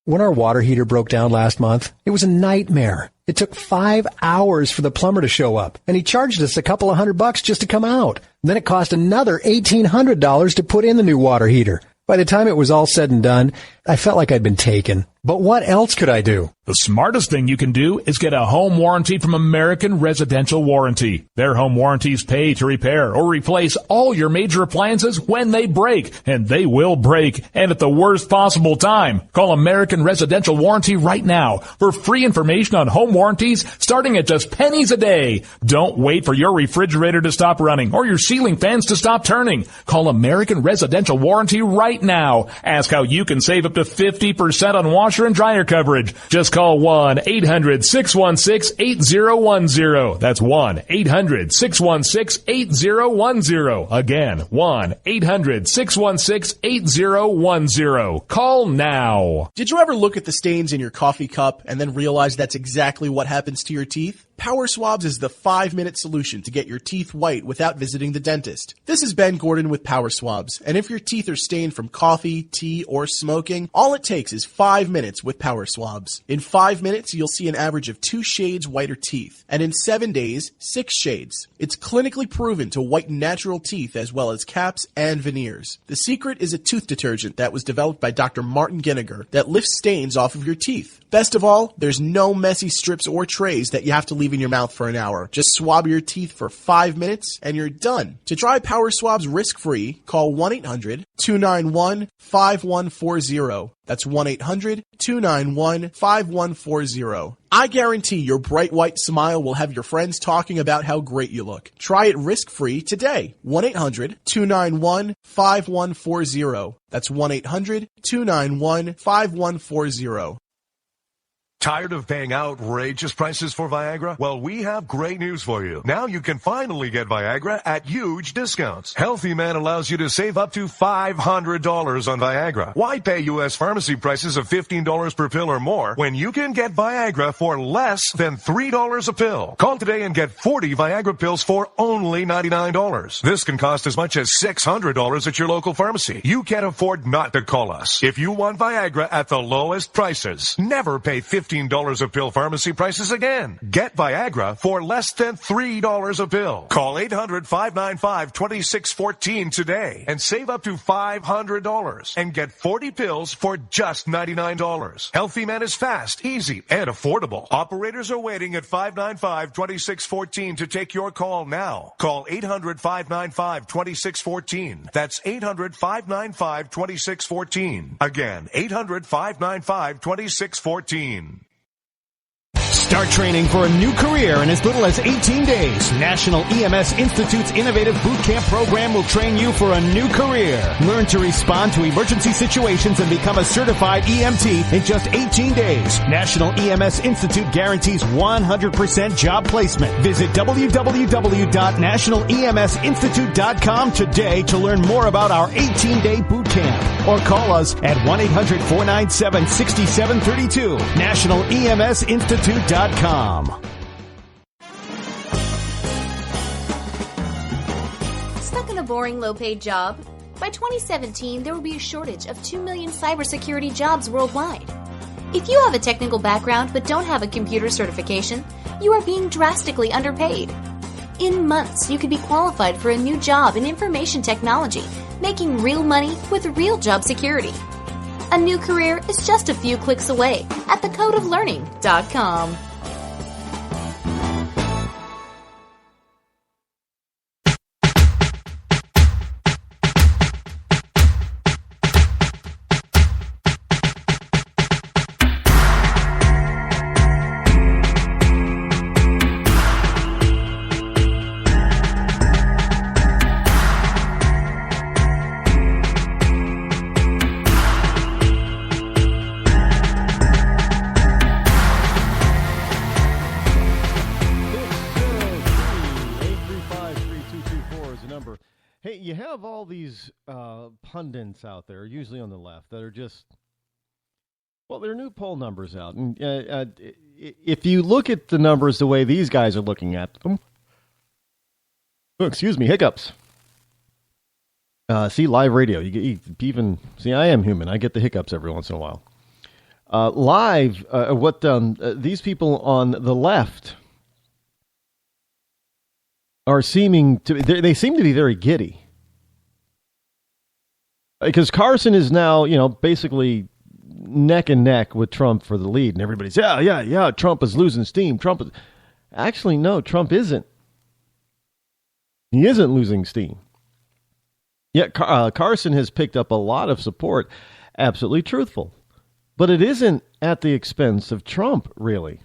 When our water heater broke down last month, it was a nightmare. It took 5 hours for the plumber to show up, and he charged us a couple of $100 just to come out. Then it cost another $1,800 to put in the new water heater. By the time it was all said and done, I felt like I'd been taken. But what else could I do? The smartest thing you can do is get a home warranty from American Residential Warranty. Their home warranties pay to repair or replace all your major appliances when they break, and they will break, and at the worst possible time. Call American Residential Warranty right now for free information on home warranties starting at just pennies a day. Don't wait for your refrigerator to stop running or your ceiling fans to stop turning. Call American Residential Warranty right now. Ask how you can save up to 50% on washer and dryer coverage. Just call 1-800-616-8010. That's 1-800-616-8010. Again, 1-800-616-8010. Call now. Did you ever look at the stains in your coffee cup and then realize that's exactly what happens to your teeth? Power Swabs is the 5-minute solution to get your teeth white without visiting the dentist. This is Ben Gordon with Power Swabs, and if your teeth are stained from coffee, tea, or smoking, all it takes is 5 minutes with Power Swabs. In 5 minutes, you'll see an average of 2 shades whiter teeth, and in 7 days, 6 shades. It's clinically proven to whiten natural teeth as well as caps and veneers. The secret is a tooth detergent that was developed by Dr. Martin Ginniger that lifts stains off of your teeth. Best of all, there's no messy strips or trays that you have to leave in your mouth for an hour. Just swab your teeth for 5 minutes and you're done. To try Power Swabs risk-free, call 1-800-291-5140. That's 1-800-291-5140. I guarantee your bright white smile will have your friends talking about how great you look. Try it risk-free today. 1-800-291-5140. That's 1-800-291-5140. Tired of paying outrageous prices for Viagra? Well, we have great news for you. Now you can finally get Viagra at huge discounts. Healthy Man allows you to save up to $500 on Viagra. Why pay U.S. pharmacy prices of $15 per pill or more when you can get Viagra for less than $3 a pill? Call today and get 40 Viagra pills for only $99. This can cost as much as $600 at your local pharmacy. You can't afford not to call us. If you want Viagra at the lowest prices, never pay $15 a pill pharmacy prices again. Get Viagra for less than $3 a pill. Call 800-595-2614 today and save up to $500 and get 40 pills for just $99. Healthy Man is fast, easy, and affordable. Operators are waiting at 595-2614 to take your call now. Call 800-595-2614. That's 800-595-2614. Again, 800-595-2614. Start training for a new career in as little as 18 days. National EMS Institute's innovative boot camp program will train you for a new career. Learn to respond to emergency situations and become a certified EMT in just 18 days. National EMS Institute guarantees 100% job placement. Visit www.nationaleMSinstitute.com today to learn more about our 18-day boot camp. Or call us at 1-800-497-6732. NationalEMSInstitute.com. Stuck in a boring, low-paid job? By 2017, there will be a shortage of 2 million cybersecurity jobs worldwide. If you have a technical background but don't have a computer certification, you are being drastically underpaid. In months, you could be qualified for a new job in information technology, making real money with real job security. A new career is just a few clicks away at thecodeoflearning.com. These pundits out there, usually on the left, that are just, well, there are new poll numbers out. And if you look at the numbers the way these guys are looking at them, excuse me, hiccups. See, live radio. You even see, I am human. I get the hiccups every once in a while. live what these people on the left are seeming to. They seem to be very giddy. Because Carson is now, basically neck and neck with Trump for the lead. And everybody's, yeah, Trump is losing steam. Actually, no, Trump isn't. He isn't losing steam. Yet Carson has picked up a lot of support. Absolutely truthful. But it isn't at the expense of Trump, really.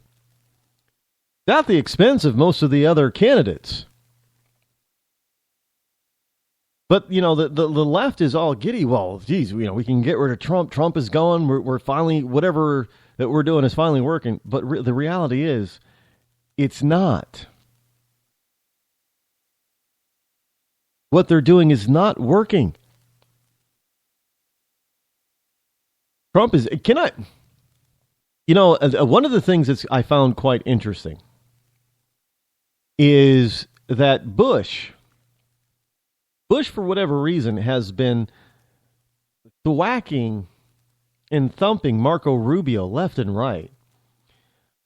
It's at the expense of most of the other candidates. But, the left is all giddy. Well, geez, we can get rid of Trump. Trump is gone. We're finally, whatever that we're doing is finally working. But the reality is, it's not. What they're doing is not working. Trump is, one of the things that I found quite interesting is that Bush, for whatever reason, has been thwacking and thumping Marco Rubio left and right.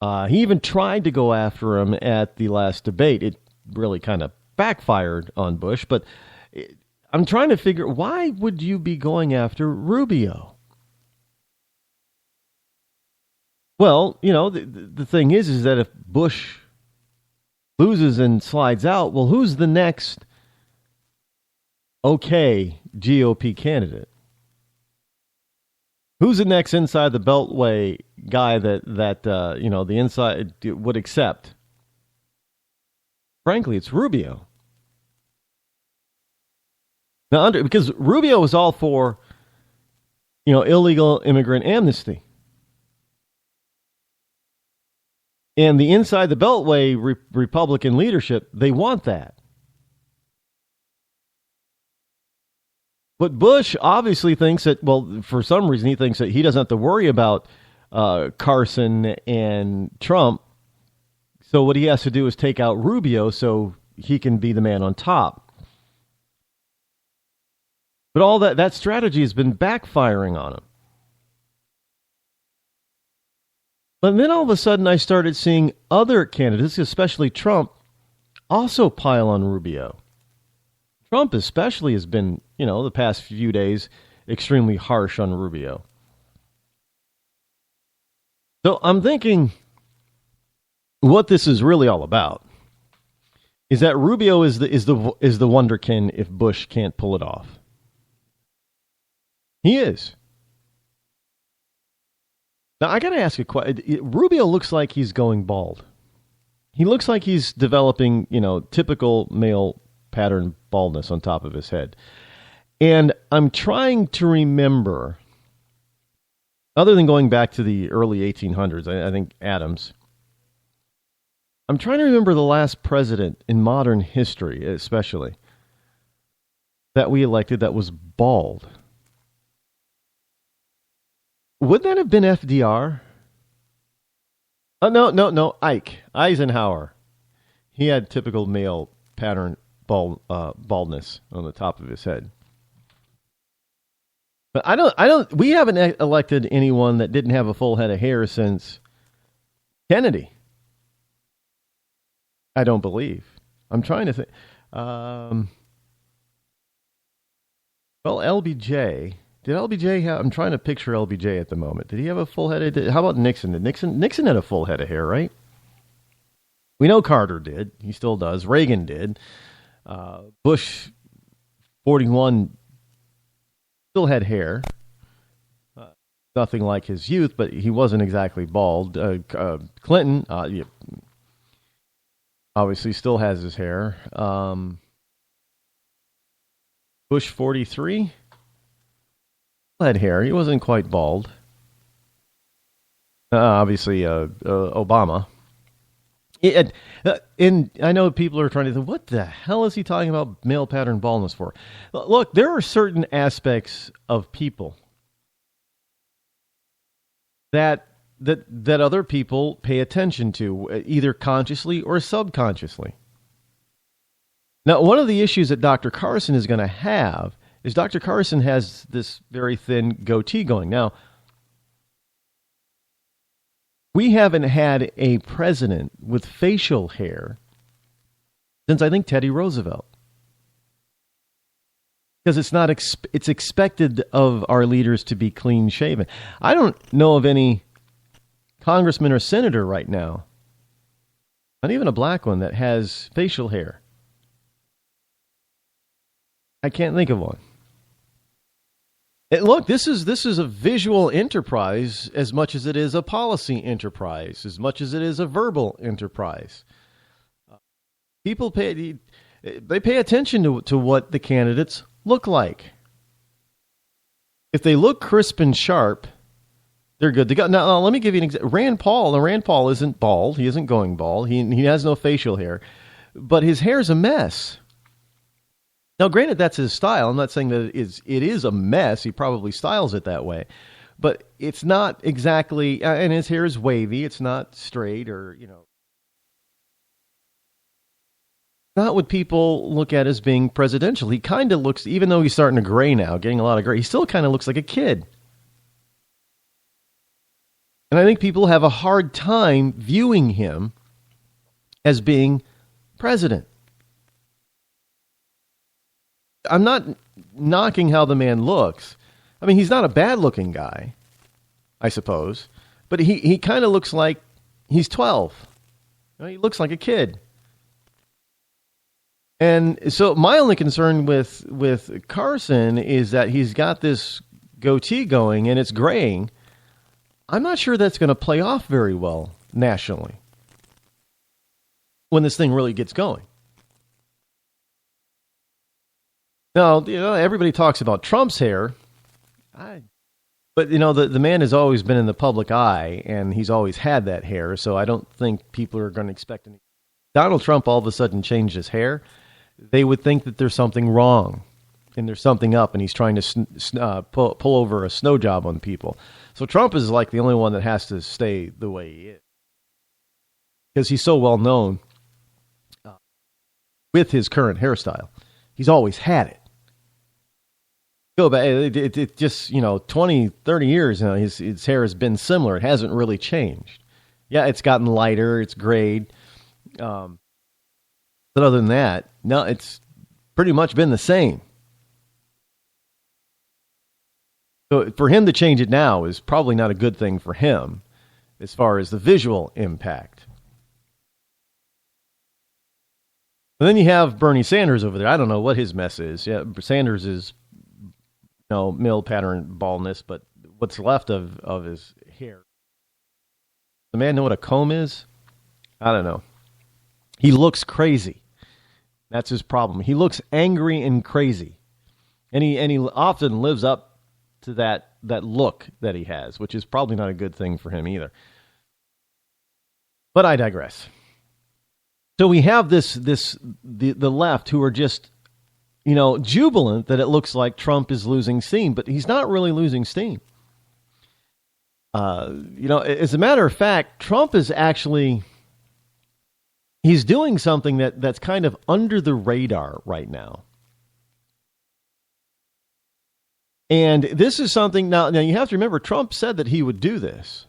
He even tried to go after him at the last debate. It really kind of backfired on Bush, but I'm trying to figure, why would you be going after Rubio? Well, the thing is that if Bush loses and slides out, well, who's the next okay GOP candidate? Who's the next inside the Beltway guy that the inside would accept? Frankly, it's Rubio. Now, because Rubio was all for, illegal immigrant amnesty. And the inside the Beltway Republican leadership, they want that. But Bush obviously thinks that, well, for some reason, he thinks that he doesn't have to worry about Carson and Trump. So what he has to do is take out Rubio so he can be the man on top. But all that strategy has been backfiring on him. But then all of a sudden I started seeing other candidates, especially Trump, also pile on Rubio. Trump especially has been, the past few days, extremely harsh on Rubio. So I'm thinking what this is really all about is that Rubio is the wonderkin if Bush can't pull it off. He is. Now I got to ask a question. Rubio looks like he's going bald. He looks like he's developing, typical male pattern baldness on top of his head. And I'm trying to remember, other than going back to the early 1800s, I think Adams, I'm trying to remember the last president in modern history, especially, that we elected that was bald. Would that have been FDR? Oh, no, Ike. Eisenhower. He had typical male pattern baldness on the top of his head. But we haven't elected anyone that didn't have a full head of hair since Kennedy. I don't believe. I'm trying to think. Well, LBJ. Did LBJ have... I'm trying to picture LBJ at the moment. Did he have a full head of... How about Nixon? Nixon had a full head of hair, right? We know Carter did. He still does. Reagan did. Bush, 41, still had hair. Nothing like his youth, but he wasn't exactly bald. Clinton, obviously still has his hair. Bush, 43, had hair. He wasn't quite bald. Obviously, Obama. And I know people are trying to think, what the hell is he talking about male pattern baldness for? Look, there are certain aspects of people that other people pay attention to, either consciously or subconsciously. Now, one of the issues that Dr. Carson is going to have is Dr. Carson has this very thin goatee going. Now, We haven't had a president with facial hair since, I think, Teddy Roosevelt. Because it's expected of our leaders to be clean shaven. I don't know of any congressman or senator right now, not even a black one, that has facial hair. I can't think of one. Look, this is a visual enterprise as much as it is a policy enterprise, as much as it is a verbal enterprise. People pay attention to what the candidates look like. If they look crisp and sharp, they're good to go. Now, let me give you an example. Rand Paul isn't bald. He isn't going bald. He has no facial hair, but his hair's a mess. Now, granted, that's his style. I'm not saying that it is a mess. He probably styles it that way. But it's not exactly, and his hair is wavy. It's not straight or, not what people look at as being presidential. He kind of looks, even though he's starting to gray now, getting a lot of gray, he still kind of looks like a kid. And I think people have a hard time viewing him as being president. I'm not knocking how the man looks. I mean, he's not a bad-looking guy, I suppose. But he kind of looks like he's 12. He looks like a kid. And so my only concern with Carson is that he's got this goatee going and it's graying. I'm not sure that's going to play off very well nationally when this thing really gets going. Now, everybody talks about Trump's hair, but the man has always been in the public eye, and he's always had that hair. So I don't think people are going to expect anything. Donald Trump all of a sudden changed his hair. They would think that there's something wrong, and there's something up, and he's trying to pull over a snow job on people. So Trump is like the only one that has to stay the way he is, because he's so well known with his current hairstyle. He's always had it. Go back, it just, 20, 30 years, his hair has been similar. It hasn't really changed. Yeah, it's gotten lighter, it's grayed. But other than that, no, it's pretty much been the same. So for him to change it now is probably not a good thing for him as far as the visual impact. But then you have Bernie Sanders over there. I don't know what his mess is. Yeah, Sanders is mill pattern baldness, but what's left of his hair. The man know what a comb is? I don't know. He looks crazy. That's his problem. He looks angry and crazy. And he often lives up to that look that he has, which is probably not a good thing for him either. But I digress. So we have the left who are just jubilant that it looks like Trump is losing steam, but he's not really losing steam. As a matter of fact, Trump is he's doing something that's kind of under the radar right now. And this is something, now you have to remember, Trump said that he would do this.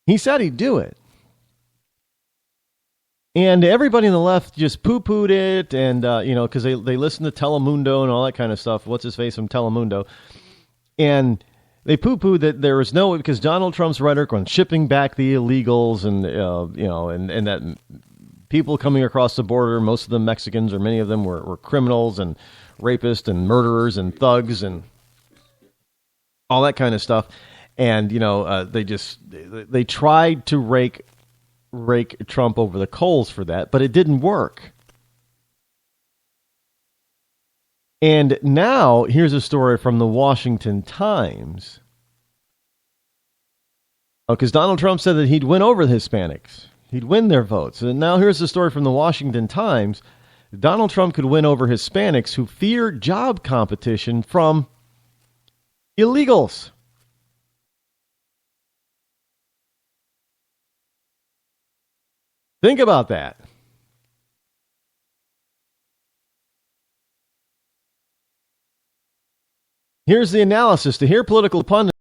He said he'd do it. And everybody on the left just poo-pooed it, and, because they listen to Telemundo and all that kind of stuff. What's his face from Telemundo? And they poo-pooed that there was because Donald Trump's rhetoric on shipping back the illegals and, and that people coming across the border, most of them Mexicans or many of them were criminals and rapists and murderers and thugs and all that kind of stuff. And, they tried to rake Trump over the coals for that, but it didn't work. And now, here's a story from the Washington Times. Because Donald Trump said that he'd win over the Hispanics. He'd win their votes. And now here's the story from the Washington Times. Donald Trump could win over Hispanics who fear job competition from illegals. Think about that. Here's the analysis. To hear political pundits